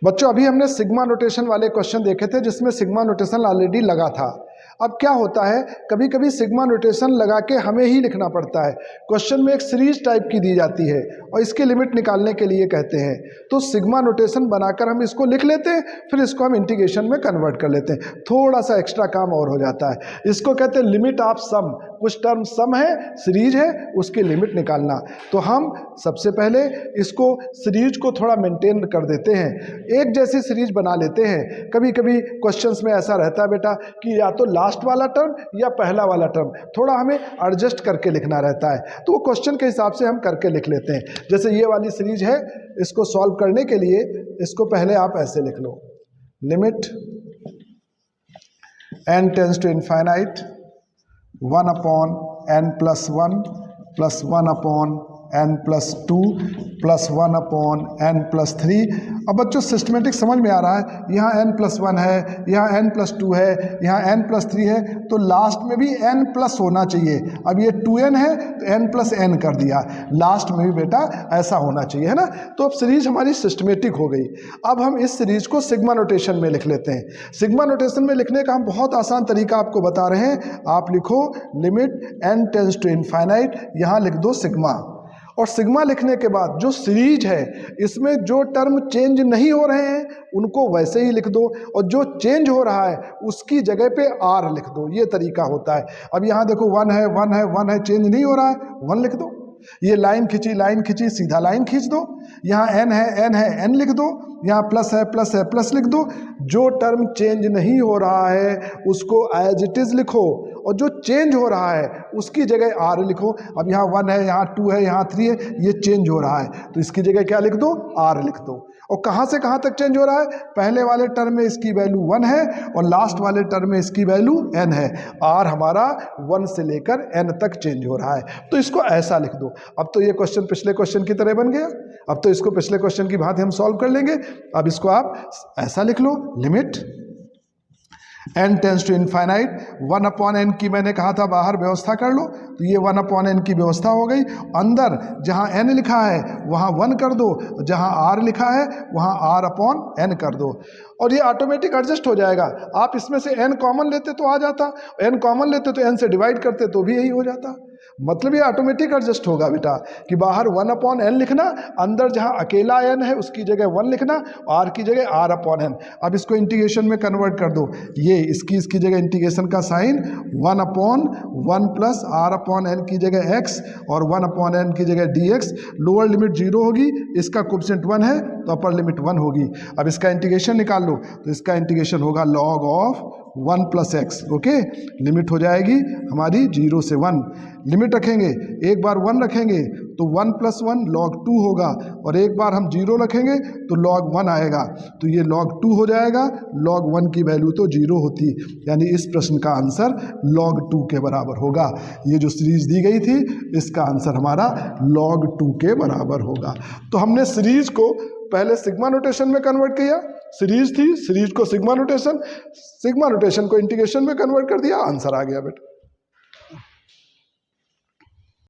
बच्चों अभी हमने सिग्मा नोटेशन वाले क्वेश्चन देखे थे जिसमें सिग्मा नोटेशन ऑलरेडी लगा था। अब क्या होता है, कभी कभी सिग्मा नोटेशन लगा के हमें ही लिखना पड़ता है। क्वेश्चन में एक सीरीज टाइप की दी जाती है और इसकी लिमिट निकालने के लिए कहते हैं, तो सिग्मा नोटेशन बनाकर हम इसको लिख लेते हैं, फिर इसको हम इंटीग्रेशन में कन्वर्ट कर लेते हैं। थोड़ा सा एक्स्ट्रा काम और हो जाता है। इसको कहते हैं लिमिट ऑफ सम। कुछ टर्म सम है, सीरीज है, उसकी लिमिट निकालना। तो हम सबसे पहले इसको सीरीज को थोड़ा मेंटेन कर देते हैं, एक जैसी सीरीज बना लेते हैं। कभी कभी क्वेश्चंस में ऐसा रहता है बेटा कि या तो लास्ट वाला टर्म या पहला वाला टर्म, थोड़ा हमें एडजस्ट करके लिखना रहता है, तो वो क्वेश्चन के हिसाब से हम करके लिख लेते हैं। जैसे ये वाली सीरीज है, इसको सॉल्व करने के लिए इसको पहले आप ऐसे लिख लो, limit n tends to infinite 1 upon n plus 1 plus 1 upon n plus 2 plus 1 upon n plus 3। अब बच्चों सिस्टमेटिक समझ में आ रहा है, यहाँ n प्लस 1 है, यहाँ n प्लस 2 है, यहाँ n प्लस 3 है, तो लास्ट में भी n प्लस होना चाहिए। अब ये 2n है तो n प्लस n कर दिया, लास्ट में भी बेटा ऐसा होना चाहिए, है ना। तो अब सीरीज हमारी सिस्टमेटिक हो गई। अब हम इस सीरीज को सिग्मा नोटेशन में लिख लेते हैं। सिग्मा नोटेशन में लिखने का हम बहुत आसान तरीका आपको बता रहे हैं। आप लिखो limit n tends to infinite, यहाँ लिख दो सिग्मा, और सिग्मा लिखने के बाद जो सीरीज है इसमें जो टर्म चेंज नहीं हो रहे हैं उनको वैसे ही लिख दो, और जो चेंज हो रहा है उसकी जगह पे r लिख दो। ये तरीका होता है। अब यहाँ देखो 1 है 1 है 1 है, चेंज नहीं हो रहा है, 1 लिख दो। ये लाइन खींची सीधा लाइन खींच दो। यहाँ n है n लिख दो। यहाँ प्लस है प्लस लिख दो। जो टर्म चेंज नहीं हो रहा है उसको एज इट इज लिखो, और जो चेंज हो रहा है उसकी जगह r लिखो। अब यहाँ 1 है, यहाँ 2 है, यहाँ 3 है, ये चेंज हो रहा है तो इसकी जगह क्या लिख दो, r लिख दो। और कहाँ से कहाँ तक चेंज हो रहा है, पहले वाले टर्म में इसकी वैल्यू 1 है और लास्ट वाले टर्म में इसकी वैल्यू n है। r हमारा 1 से लेकर n तक चेंज हो रहा है, तो इसको ऐसा लिख दो। अब तो ये क्वेश्चन पिछले क्वेश्चन की तरह बन गया। अब तो इसको पिछले क्वेश्चन की भांति हम सॉल्व कर लेंगे। अब इसको आप ऐसा लिख लो, limit n tends to infinite 1 upon n की मैंने कहा था बाहर व्यवस्था कर लो, तो ये 1 अपॉन n की व्यवस्था हो गई। अंदर जहाँ n लिखा है वहाँ 1 कर दो, जहाँ r लिखा है वहाँ r अपॉन n कर दो, और ये ऑटोमेटिक एडजस्ट हो जाएगा। आप इसमें से n कॉमन लेते तो आ जाता, n कॉमन लेते तो n से डिवाइड करते तो भी यही हो जाता। मतलब ये ऑटोमेटिक एडजस्ट होगा बेटा कि बाहर 1 अपॉन n लिखना, अंदर जहाँ अकेला n है उसकी जगह 1 लिखना, r की जगह r अपॉन n। अब इसको इंटीग्रेशन में कन्वर्ट कर दो। ये इसकी जगह इंटीग्रेशन का sign 1 upon 1 plus r upon n की जगह x और 1 अपॉन n की जगह dx। लोअर लिमिट 0 होगी, इसका कोएफिशिएंट 1 है तो अपर लिमिट 1 होगी। अब इसका इंटीग्रेशन निकाल लो, तो इसका इंटीग्रेशन होगा log of 1 plus x. Okay, limit हो जाएगी हमारी 0 से 1। लिमिट रखेंगे, एक बार 1 रखेंगे तो 1 प्लस 1 log 2 होगा, और एक बार हम 0 रखेंगे तो log 1 आएगा, तो ये log 2 हो जाएगा। log 1 की वैल्यू तो 0 होती, यानी इस प्रश्न का आंसर log 2 के बराबर होगा। ये जो सीरीज दी गई थी इसका आंसर हमारा log 2 के बराबर होगा। तो हमने सीरीज को पहले सिग्मा नोटेशन में कन्वर्ट किया, सीरीज थी, सीरीज को सिग्मा नोटेशन को इंटीग्रेशन में कन्वर्ट कर दिया, आंसर आ गया बेटा।